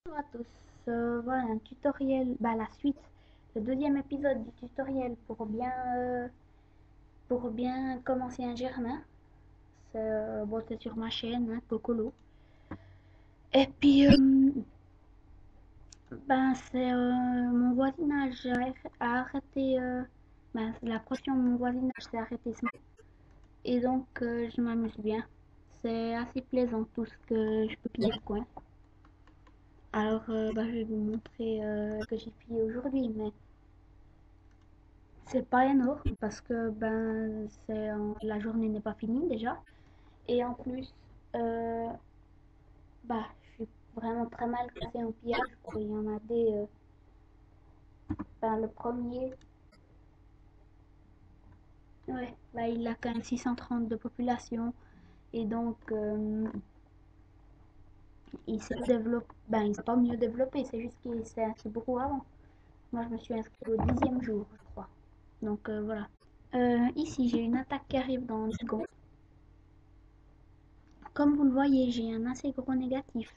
Bonjour à tous, voilà un tutoriel, la suite, le deuxième épisode du tutoriel pour bien commencer un jardin. C'est sur ma chaîne, hein, Cocolo. Et puis, c'est mon voisinage a arrêté, la pression de mon voisinage s'est arrêtée ce matin. Et donc, je m'amuse bien. C'est assez plaisant tout ce que je peux piller le coin. Alors, je vais vous montrer ce que j'ai pillé aujourd'hui, mais c'est pas énorme parce que la journée n'est pas finie déjà. Et en plus, euh, je suis vraiment très mal classée en pillage. Il y en a le premier, ouais, il a quand même 630 de population. Et donc, il s'est développé, il s'est pas mieux développé, c'est juste qu'il s'est inscrit beaucoup avant. Moi, je me suis inscrit au 10e jour, je crois. Donc, voilà. Ici, j'ai une attaque qui arrive dans 10 secondes. Comme vous le voyez, j'ai un assez gros négatif.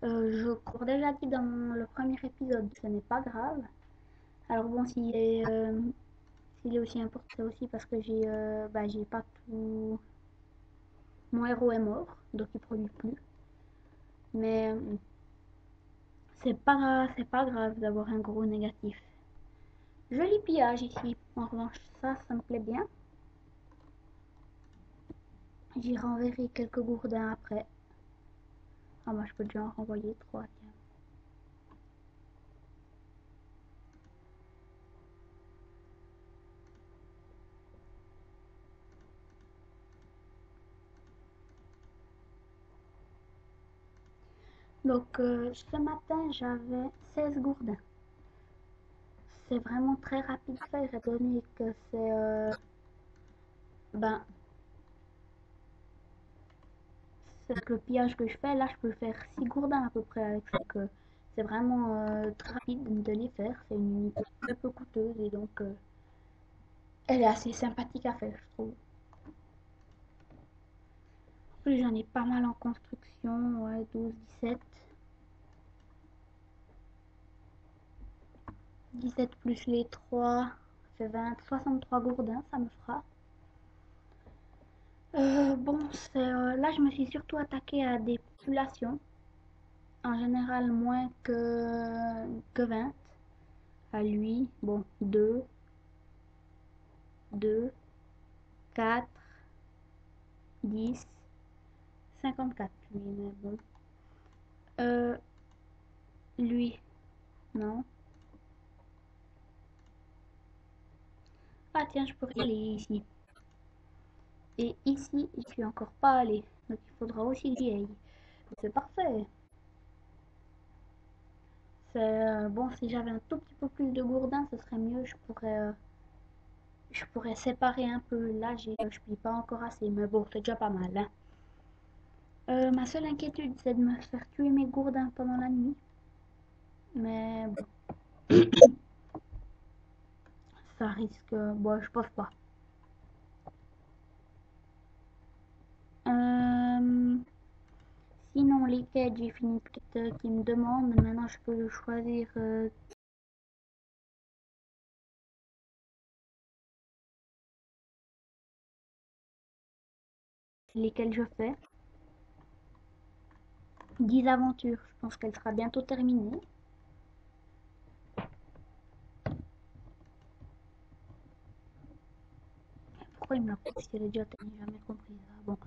Je cours déjà dit dans le premier épisode, ce n'est pas grave. Alors bon, s'il est aussi important, c'est aussi parce que j'ai pas tout. Mon héros est mort, donc il produit plus. Mais c'est pas grave d'avoir un gros négatif. Joli pillage ici. En revanche, ça me plaît bien. J'y renverrai quelques gourdins après. Ah, moi je peux déjà en renvoyer trois, tiens. Donc ce matin, j'avais 16 gourdins. C'est vraiment très rapide à faire, étant donné que ben, c'est que le pillage que je fais. Là, je peux faire 6 gourdins à peu près avec ça. C'est vraiment très rapide de les faire. C'est une unité un peu coûteuse et donc elle est assez sympathique à faire, je trouve. En plus, j'en ai pas mal en construction, ouais, 12, 17. 17 plus les 3, ça fait 20, 63 gourdins, ça me fera. Bon, là, je me suis surtout attaquée à des populations. En général, moins que 20. À lui, bon, 2, 2, 4, 10, 54, lui, mais bon. Euh, lui, non. Ah tiens, je pourrais aller ici. Et ici, je suis encore pas allé. Donc il faudra aussi que j'y aille. C'est parfait. Bon, si j'avais un tout petit peu plus de gourdin, ce serait mieux. Je pourrais séparer un peu. Là, je plie pas encore assez, mais bon, c'est déjà pas mal, hein. Ma seule inquiétude, c'est de me faire tuer mes gourdins pendant la nuit. Mais bon, ça risque. Bon, je pense pas. Euh, Sinon, les quêtes, j'ai fini peut-être qui me demandent. Maintenant, je peux choisir lesquelles je fais. 10 aventures, je pense qu'elle sera bientôt terminée. Pourquoi il me l'a pas dit si elle est déjà terminée? J'ai jamais compris ça. Bon.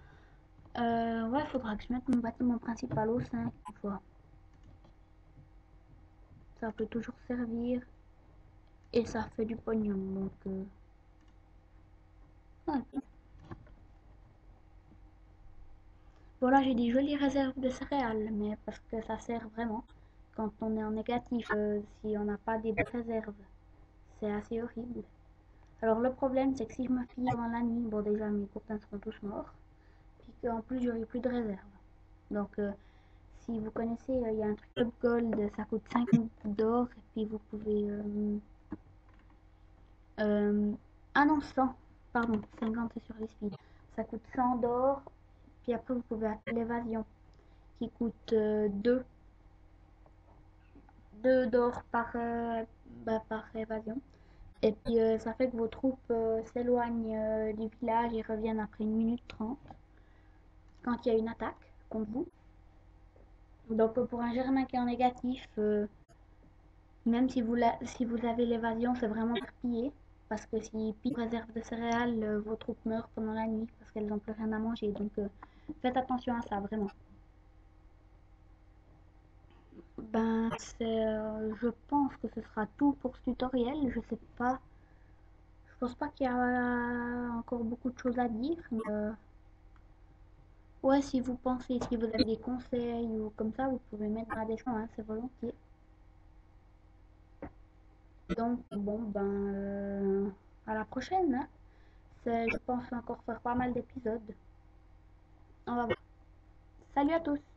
Ouais, faudra que je mette mon bâtiment principal au 5 une fois. Ça peut toujours servir. Et ça fait du pognon, donc... ouais. Bon, là, j'ai des jolies réserves de céréales, mais parce que ça sert vraiment. Quand on est en négatif, si on n'a pas des bonnes réserves, c'est assez horrible. Alors, le problème, c'est que si je me fie avant la nuit, bon, déjà, mes copains seront tous morts. Puis qu'en plus, j'aurai plus de réserves. Donc, si vous connaissez, il y a un truc Up Gold, ça coûte 50 d'or, et puis vous pouvez... ah non, 100, pardon, 50 c'est sur les speed. Ça coûte 100 d'or, puis après vous pouvez acheter l'évasion, qui coûte 2. 2 d'or par évasion. Et puis ça fait que vos troupes s'éloignent du village et reviennent après 1 minute 30 quand il y a une attaque contre vous. Donc pour un germain qui est en négatif, même si vous avez l'évasion, c'est vraiment faire piller. Parce que si pille réserve de céréales, vos troupes meurent pendant la nuit parce qu'elles n'ont plus rien à manger. Donc faites attention à ça, vraiment. Ben, je pense que ce sera tout pour ce tutoriel. Je sais pas, je pense pas qu'il y a encore beaucoup de choses à dire. Mais, ouais, si vous pensez, si vous avez des conseils ou comme ça, vous pouvez mettre dans la description, hein, c'est volontiers. Donc, bon, ben, à la prochaine, hein. Je pense encore faire pas mal d'épisodes. On va voir. Salut à tous!